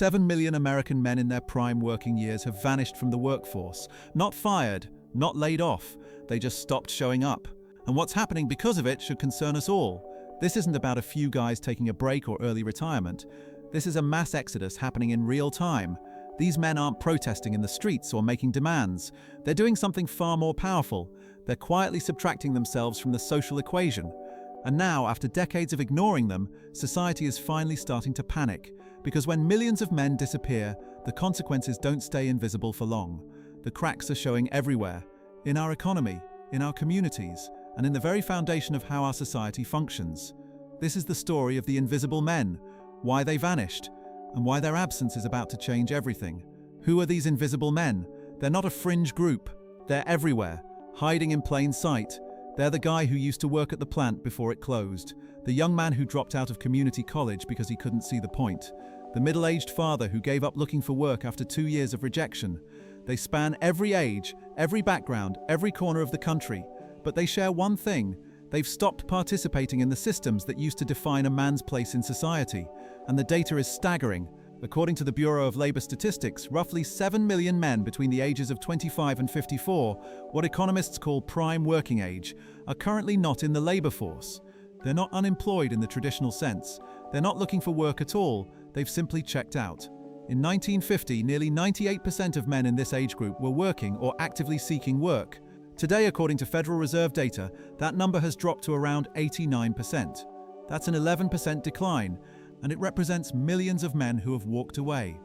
7 million American men in their prime working years have vanished from the workforce. Not fired, not laid off, they just stopped showing up. And what's happening because of it should concern us all. This isn't about a few guys taking a break or early retirement. This is a mass exodus happening in real time. These men aren't protesting in the streets or making demands. They're doing something far more powerful. They're quietly subtracting themselves from the social equation. And now, after decades of ignoring them, society is finally starting to panic. Because when millions of men disappear, the consequences don't stay invisible for long. The cracks are showing everywhere. In our economy, in our communities, and in the very foundation of how our society functions. This is the story of the invisible men, why they vanished, and why their absence is about to change everything. Who are these invisible men? They're not a fringe group. They're everywhere, hiding in plain sight. They're the guy who used to work at the plant before it closed, the young man who dropped out of community college because he couldn't see the point, the middle-aged father who gave up looking for work after 2 years of rejection. They span every age, every background, every corner of the country, but they share one thing: they've stopped participating in the systems that used to define a man's place in society. And the data is staggering. According to the Bureau of Labor Statistics, roughly 7 million men between the ages of 25 and 54, what economists call prime working age, are currently not in the labor force. They're not unemployed in the traditional sense. They're not looking for work at all. They've simply checked out. In 1950, nearly 98% of men in this age group were working or actively seeking work. Today, according to Federal Reserve data, that number has dropped to around 89%. That's an 11% decline, and it represents millions of men who have walked away.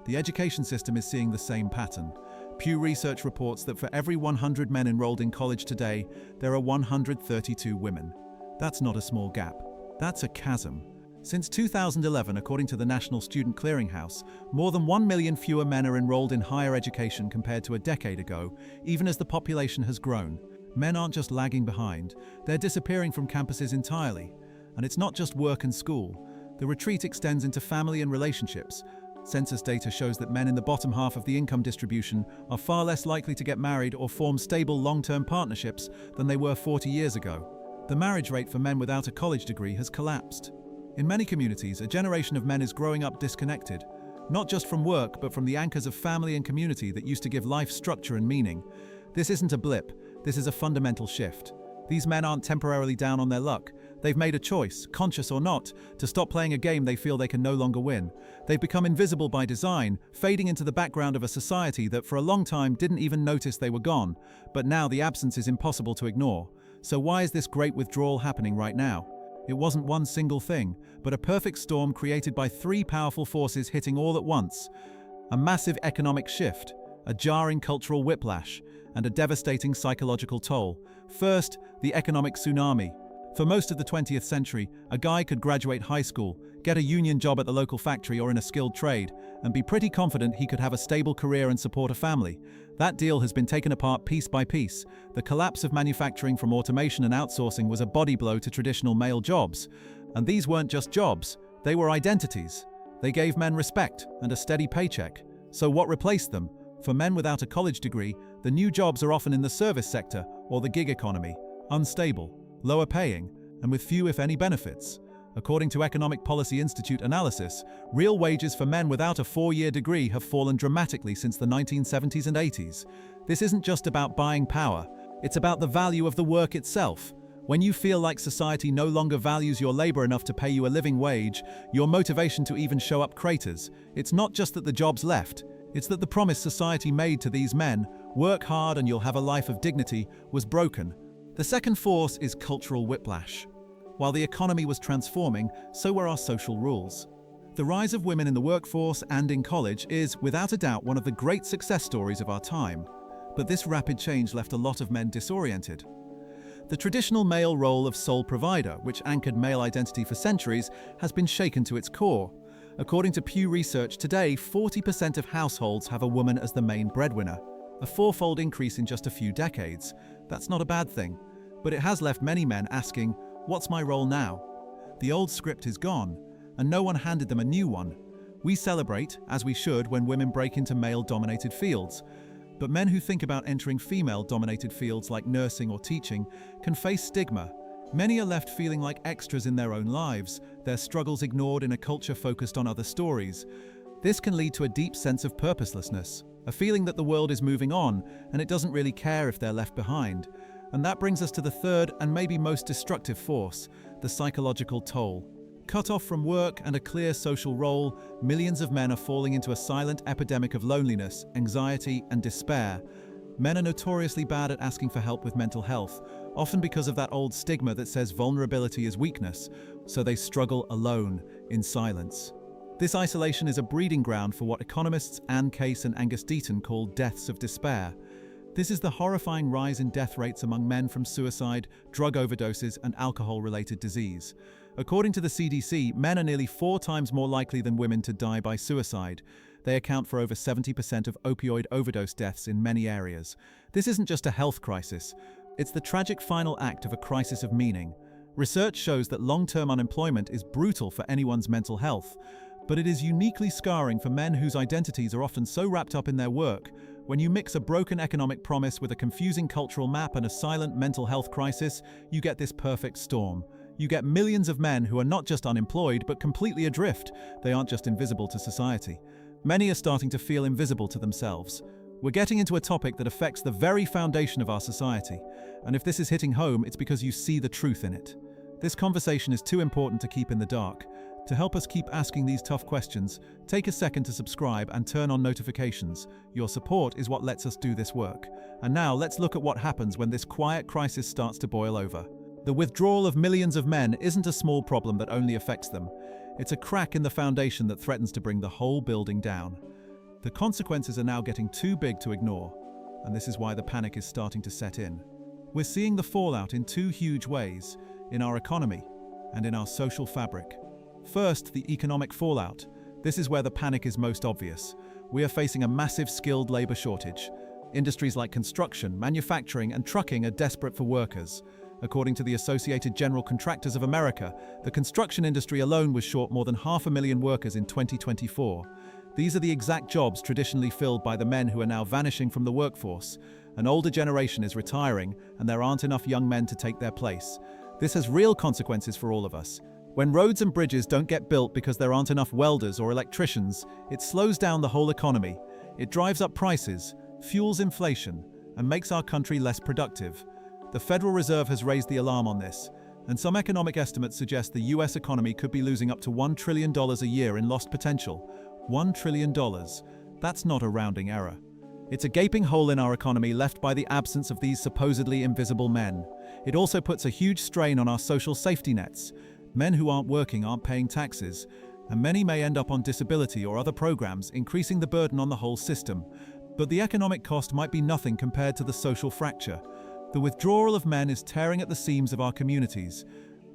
The education system is seeing the same pattern. Pew Research reports that for every 100 men enrolled in college today, there are 132 women. That's not a small gap. That's a chasm. Since 2011, according to the National Student Clearinghouse, more than 1 million fewer men are enrolled in higher education compared to a decade ago, even as the population has grown. Men aren't just lagging behind, they're disappearing from campuses entirely. And it's not just work and school. The retreat extends into family and relationships. Census data shows that men in the bottom half of the income distribution are far less likely to get married or form stable long-term partnerships than they were 40 years ago. The marriage rate for men without a college degree has collapsed. In many communities, a generation of men is growing up disconnected, not just from work, but from the anchors of family and community that used to give life structure and meaning. This isn't a blip, this is a fundamental shift. These men aren't temporarily down on their luck. They've made a choice, conscious or not, to stop playing a game they feel they can no longer win. They've become invisible by design, fading into the background of a society that for a long time didn't even notice they were gone. But now the absence is impossible to ignore. So why is this great withdrawal happening right now? It wasn't one single thing, but a perfect storm created by three powerful forces hitting all at once. A massive economic shift, a jarring cultural whiplash, and a devastating psychological toll. First, the economic tsunami. For most of the 20th century, a guy could graduate high school, get a union job at the local factory or in a skilled trade, and be pretty confident he could have a stable career and support a family. That deal has been taken apart piece by piece. The collapse of manufacturing from automation and outsourcing was a body blow to traditional male jobs. And these weren't just jobs, they were identities. They gave men respect and a steady paycheck. So what replaced them? For men without a college degree, the new jobs are often in the service sector or the gig economy, unstable, lower paying, and with few if any benefits. According to Economic Policy Institute analysis, real wages for men without a 4-year degree have fallen dramatically since the 1970s and 80s. This isn't just about buying power, it's about the value of the work itself. When you feel like society no longer values your labor enough to pay you a living wage, your motivation to even show up craters. It's not just that the jobs left, it's that the promise society made to these men, work hard and you'll have a life of dignity, was broken. The second force is cultural whiplash. While the economy was transforming, so were our social rules. The rise of women in the workforce and in college is, without a doubt, one of the great success stories of our time. But this rapid change left a lot of men disoriented. The traditional male role of sole provider, which anchored male identity for centuries, has been shaken to its core. According to Pew Research, today 40% of households have a woman as the main breadwinner, a fourfold increase in just a few decades. That's not a bad thing, but it has left many men asking, what's my role now? The old script is gone, and no one handed them a new one. We celebrate, as we should, when women break into male-dominated fields. But men who think about entering female-dominated fields like nursing or teaching can face stigma. Many are left feeling like extras in their own lives, their struggles ignored in a culture focused on other stories. This can lead to a deep sense of purposelessness, a feeling that the world is moving on and it doesn't really care if they're left behind. And that brings us to the third and maybe most destructive force, the psychological toll. Cut off from work and a clear social role, millions of men are falling into a silent epidemic of loneliness, anxiety, and despair. Men are notoriously bad at asking for help with mental health, often because of that old stigma that says vulnerability is weakness, so they struggle alone, in silence. This isolation is a breeding ground for what economists Anne Case and Angus Deaton call deaths of despair. This is the horrifying rise in death rates among men from suicide, drug overdoses, and alcohol-related disease. According to the CDC, men are nearly 4 times more likely than women to die by suicide. They account for over 70% of opioid overdose deaths in many areas. This isn't just a health crisis. It's the tragic final act of a crisis of meaning. Research shows that long-term unemployment is brutal for anyone's mental health, but it is uniquely scarring for men whose identities are often so wrapped up in their work. When you mix a broken economic promise with a confusing cultural map and a silent mental health crisis, you get this perfect storm. You get millions of men who are not just unemployed, but completely adrift. They aren't just invisible to society. Many are starting to feel invisible to themselves. We're getting into a topic that affects the very foundation of our society. And if this is hitting home, it's because you see the truth in it. This conversation is too important to keep in the dark. To help us keep asking these tough questions, take a second to subscribe and turn on notifications. Your support is what lets us do this work. And now let's look at what happens when this quiet crisis starts to boil over. The withdrawal of millions of men isn't a small problem that only affects them. It's a crack in the foundation that threatens to bring the whole building down. The consequences are now getting too big to ignore, and this is why the panic is starting to set in. We're seeing the fallout in 2 huge ways, in our economy and in our social fabric. First, the economic fallout. This is where the panic is most obvious. We are facing a massive skilled labor shortage. Industries like construction, manufacturing, and trucking are desperate for workers. According to the Associated General Contractors of America, the construction industry alone was short more than 500,000 workers in 2024. These are the exact jobs traditionally filled by the men who are now vanishing from the workforce. An older generation is retiring, and there aren't enough young men to take their place. This has real consequences for all of us. When roads and bridges don't get built because there aren't enough welders or electricians, it slows down the whole economy. It drives up prices, fuels inflation, and makes our country less productive. The Federal Reserve has raised the alarm on this, and some economic estimates suggest the US economy could be losing up to $1 trillion a year in lost potential. $1 trillion. That's not a rounding error. It's a gaping hole in our economy left by the absence of these supposedly invisible men. It also puts a huge strain on our social safety nets. Men who aren't working aren't paying taxes, and many may end up on disability or other programs, increasing the burden on the whole system. But the economic cost might be nothing compared to the social fracture. The withdrawal of men is tearing at the seams of our communities.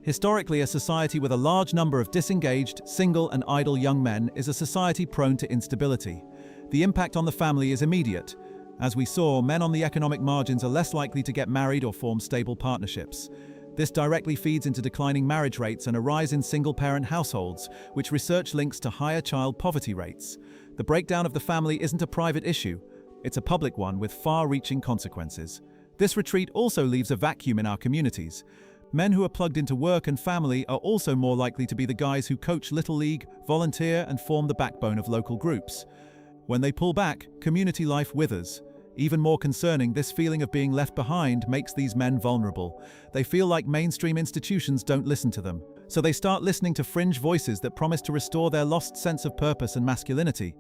Historically, a society with a large number of disengaged, single, and idle young men is a society prone to instability. The impact on the family is immediate. As we saw, men on the economic margins are less likely to get married or form stable partnerships. This directly feeds into declining marriage rates and a rise in single-parent households, which research links to higher child poverty rates. The breakdown of the family isn't a private issue. It's a public one with far-reaching consequences. This retreat also leaves a vacuum in our communities. Men who are plugged into work and family are also more likely to be the guys who coach Little League, volunteer, and form the backbone of local groups. When they pull back, community life withers. Even more concerning, this feeling of being left behind makes these men vulnerable. They feel like mainstream institutions don't listen to them. So they start listening to fringe voices that promise to restore their lost sense of purpose and masculinity.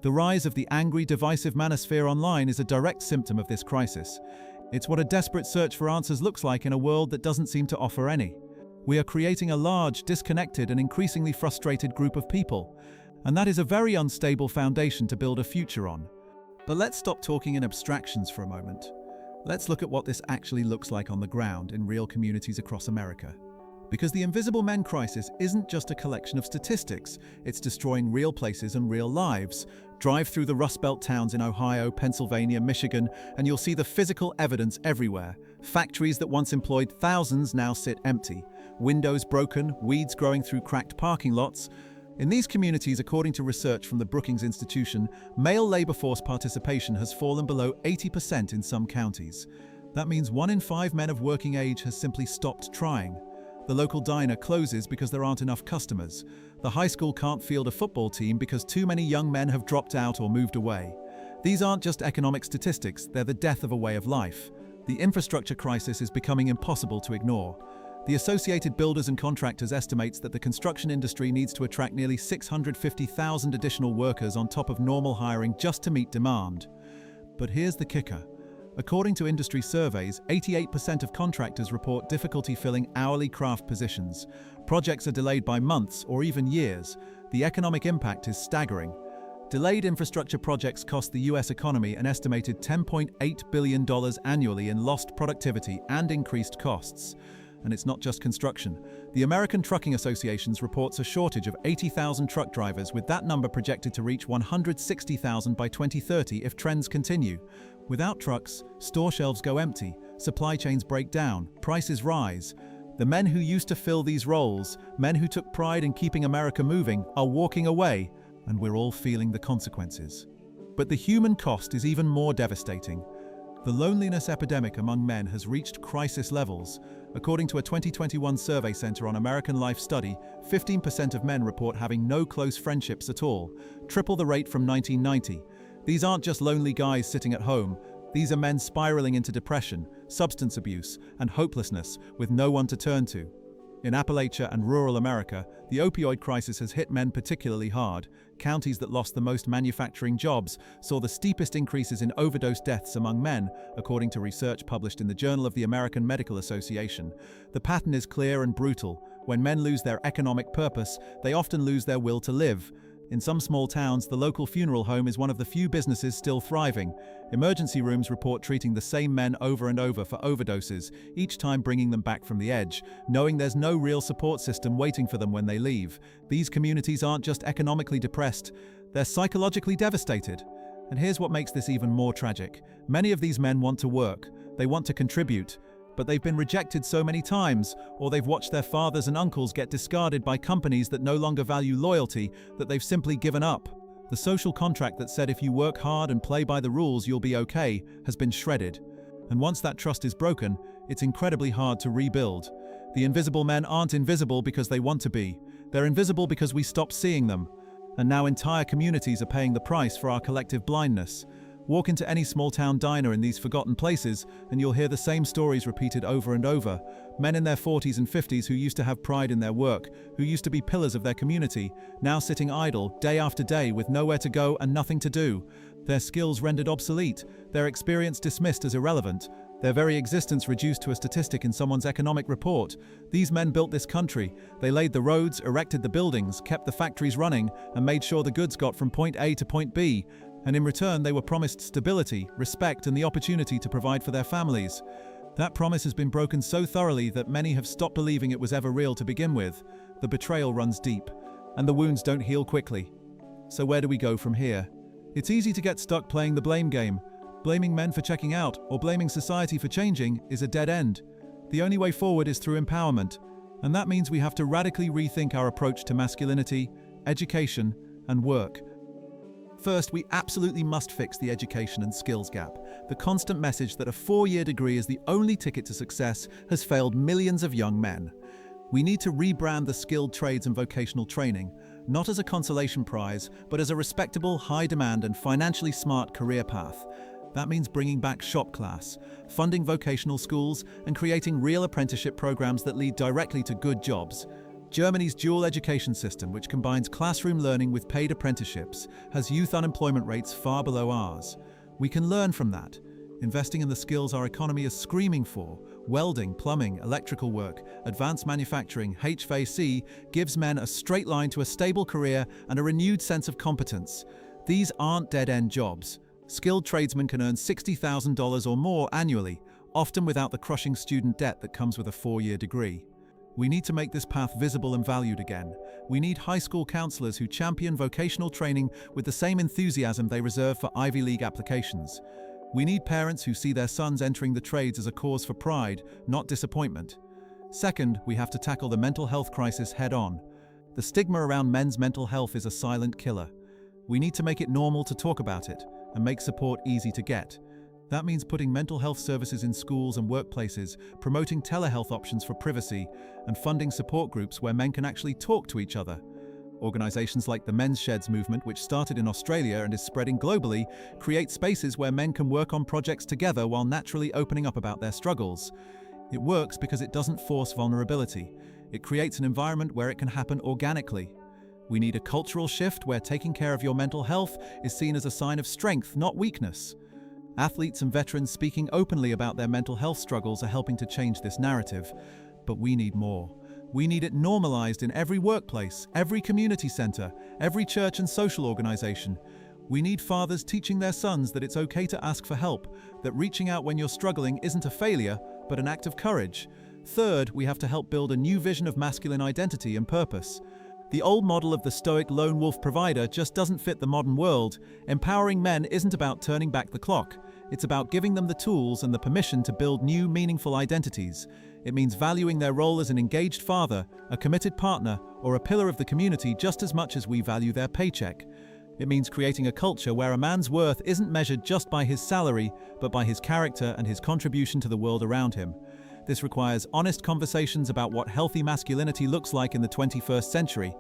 The rise of the angry, divisive manosphere online is a direct symptom of this crisis. It's what a desperate search for answers looks like in a world that doesn't seem to offer any. We are creating a large, disconnected, and increasingly frustrated group of people. And that is a very unstable foundation to build a future on. But let's stop talking in abstractions for a moment. Let's look at what this actually looks like on the ground in real communities across America. Because the Invisible Men crisis isn't just a collection of statistics, it's destroying real places and real lives. Drive through the Rust Belt towns in Ohio, Pennsylvania, Michigan, and you'll see the physical evidence everywhere. Factories that once employed thousands now sit empty. Windows broken, weeds growing through cracked parking lots. In these communities, according to research from the Brookings Institution, male labor force participation has fallen below 80% in some counties. That means 1 in 5 men of working age has simply stopped trying. The local diner closes because there aren't enough customers. The high school can't field a football team because too many young men have dropped out or moved away. These aren't just economic statistics, they're the death of a way of life. The infrastructure crisis is becoming impossible to ignore. The Associated Builders and Contractors estimates that the construction industry needs to attract nearly 650,000 additional workers on top of normal hiring just to meet demand. But here's the kicker. According to industry surveys, 88% of contractors report difficulty filling hourly craft positions. Projects are delayed by months or even years. The economic impact is staggering. Delayed infrastructure projects cost the US economy an estimated $10.8 billion annually in lost productivity and increased costs. And it's not just construction. The American Trucking Associations reports a shortage of 80,000 truck drivers, with that number projected to reach 160,000 by 2030 if trends continue. Without trucks, store shelves go empty, supply chains break down, prices rise. The men who used to fill these roles, men who took pride in keeping America moving, are walking away, and we're all feeling the consequences. But the human cost is even more devastating. The loneliness epidemic among men has reached crisis levels. According to a 2021 survey center on American Life study, 15% of men report having no close friendships at all, triple the rate from 1990. These aren't just lonely guys sitting at home. These are men spiraling into depression, substance abuse, and hopelessness with no one to turn to. In Appalachia and rural America, the opioid crisis has hit men particularly hard. Counties that lost the most manufacturing jobs saw the steepest increases in overdose deaths among men, according to research published in the Journal of the American Medical Association. The pattern is clear and brutal. When men lose their economic purpose, they often lose their will to live. In some small towns, the local funeral home is one of the few businesses still thriving. Emergency rooms report treating the same men over and over for overdoses, each time bringing them back from the edge, knowing there's no real support system waiting for them when they leave. These communities aren't just economically depressed, they're psychologically devastated. And here's what makes this even more tragic. Many of these men want to work, they want to contribute, but they've been rejected so many times, or they've watched their fathers and uncles get discarded by companies that no longer value loyalty, that they've simply given up. The social contract that said if you work hard and play by the rules, you'll be okay, has been shredded. And once that trust is broken, it's incredibly hard to rebuild. The invisible men aren't invisible because they want to be. They're invisible because we stopped seeing them. And now entire communities are paying the price for our collective blindness. Walk into any small-town diner in these forgotten places, and you'll hear the same stories repeated over and over. Men in their 40s and 50s who used to have pride in their work, who used to be pillars of their community, now sitting idle, day after day, with nowhere to go and nothing to do. Their skills rendered obsolete, their experience dismissed as irrelevant, their very existence reduced to a statistic in someone's economic report. These men built this country. They laid the roads, erected the buildings, kept the factories running, and made sure the goods got from point A to point B. And in return, they were promised stability, respect, and the opportunity to provide for their families. That promise has been broken so thoroughly that many have stopped believing it was ever real to begin with. The betrayal runs deep, and the wounds don't heal quickly. So where do we go from here? It's easy to get stuck playing the blame game. Blaming men for checking out, or blaming society for changing, is a dead end. The only way forward is through empowerment, and that means we have to radically rethink our approach to masculinity, education, and work. First, we absolutely must fix the education and skills gap. The constant message that a 4-year degree is the only ticket to success has failed millions of young men. We need to rebrand the skilled trades and vocational training, not as a consolation prize, but as a respectable, high-demand and financially smart career path. That means bringing back shop class, funding vocational schools, and creating real apprenticeship programs that lead directly to good jobs. Germany's dual education system, which combines classroom learning with paid apprenticeships, has youth unemployment rates far below ours. We can learn from that. Investing in the skills our economy is screaming for, welding, plumbing, electrical work, advanced manufacturing, HVAC, gives men a straight line to a stable career and a renewed sense of competence. These aren't dead-end jobs. Skilled tradesmen can earn $60,000 or more annually, often without the crushing student debt that comes with a 4-year degree. We need to make this path visible and valued again. We need high school counselors who champion vocational training with the same enthusiasm they reserve for Ivy League applications. We need parents who see their sons entering the trades as a cause for pride, not disappointment. Second, we have to tackle the mental health crisis head-on. The stigma around men's mental health is a silent killer. We need to make it normal to talk about it and make support easy to get. That means putting mental health services in schools and workplaces, promoting telehealth options for privacy, and funding support groups where men can actually talk to each other. Organizations like the Men's Sheds movement, which started in Australia and is spreading globally, create spaces where men can work on projects together while naturally opening up about their struggles. It works because it doesn't force vulnerability. It creates an environment where it can happen organically. We need a cultural shift where taking care of your mental health is seen as a sign of strength, not weakness. Athletes and veterans speaking openly about their mental health struggles are helping to change this narrative. But we need more. We need it normalized in every workplace, every community center, every church and social organization. We need fathers teaching their sons that it's okay to ask for help, that reaching out when you're struggling isn't a failure, but an act of courage. Third, we have to help build a new vision of masculine identity and purpose. The old model of the stoic lone wolf provider just doesn't fit the modern world. Empowering men isn't about turning back the clock. It's about giving them the tools and the permission to build new, meaningful identities. It means valuing their role as an engaged father, a committed partner, or a pillar of the community just as much as we value their paycheck. It means creating a culture where a man's worth isn't measured just by his salary, but by his character and his contribution to the world around him. This requires honest conversations about what healthy masculinity looks like in the 21st century.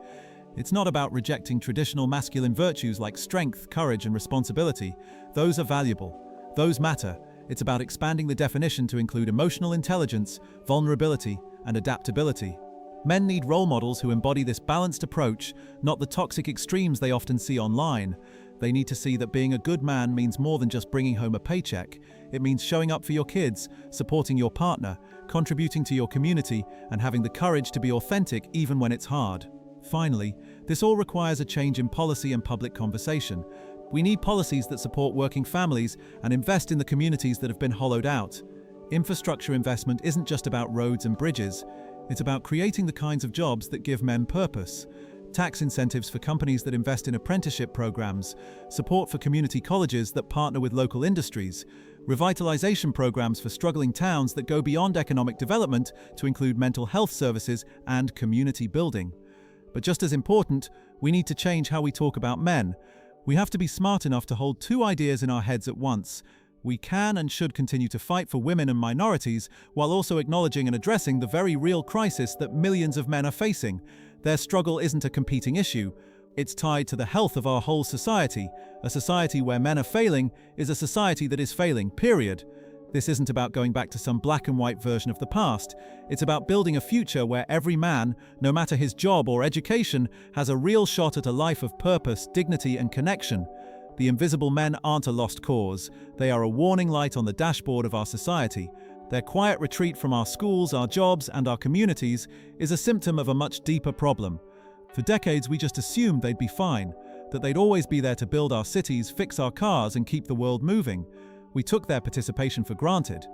It's not about rejecting traditional masculine virtues like strength, courage, and responsibility. Those are valuable. Those matter. It's about expanding the definition to include emotional intelligence, vulnerability, and adaptability. Men need role models who embody this balanced approach, not the toxic extremes they often see online. They need to see that being a good man means more than just bringing home a paycheck. It means showing up for your kids, supporting your partner, contributing to your community, and having the courage to be authentic even when it's hard. Finally, this all requires a change in policy and public conversation. We need policies that support working families and invest in the communities that have been hollowed out. Infrastructure investment isn't just about roads and bridges. It's about creating the kinds of jobs that give men purpose. Tax incentives for companies that invest in apprenticeship programs, support for community colleges that partner with local industries, revitalization programs for struggling towns that go beyond economic development to include mental health services and community building. But just as important, we need to change how we talk about men. We have to be smart enough to hold two ideas in our heads at once. We can and should continue to fight for women and minorities while also acknowledging and addressing the very real crisis that millions of men are facing. Their struggle isn't a competing issue. It's tied to the health of our whole society. A society where men are failing is a society that is failing, period. This isn't about going back to some black and white version of the past. It's about building a future where every man, no matter his job or education, has a real shot at a life of purpose, dignity, and connection. The invisible men aren't a lost cause. They are a warning light on the dashboard of our society. Their quiet retreat from our schools, our jobs, and our communities is a symptom of a much deeper problem. For decades, we just assumed they'd be fine, that they'd always be there to build our cities, fix our cars, and keep the world moving. We took their participation for granted.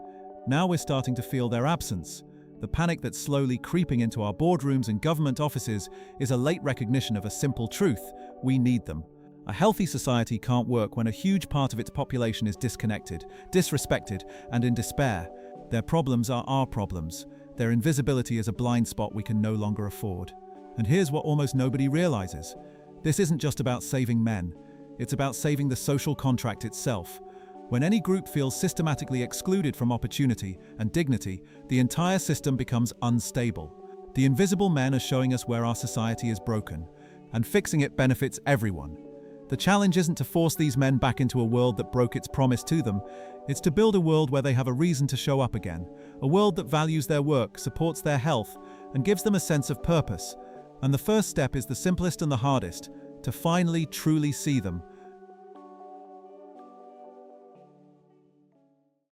Now we're starting to feel their absence. The panic that's slowly creeping into our boardrooms and government offices is a late recognition of a simple truth: we need them. A healthy society can't work when a huge part of its population is disconnected, disrespected, and in despair. Their problems are our problems. Their invisibility is a blind spot we can no longer afford. And here's what almost nobody realizes. This isn't just about saving men. It's about saving the social contract itself. When any group feels systematically excluded from opportunity and dignity, the entire system becomes unstable. The invisible men are showing us where our society is broken, and fixing it benefits everyone. The challenge isn't to force these men back into a world that broke its promise to them. It's to build a world where they have a reason to show up again, a world that values their work, supports their health, and gives them a sense of purpose. And the first step is the simplest and the hardest: to finally, truly see them.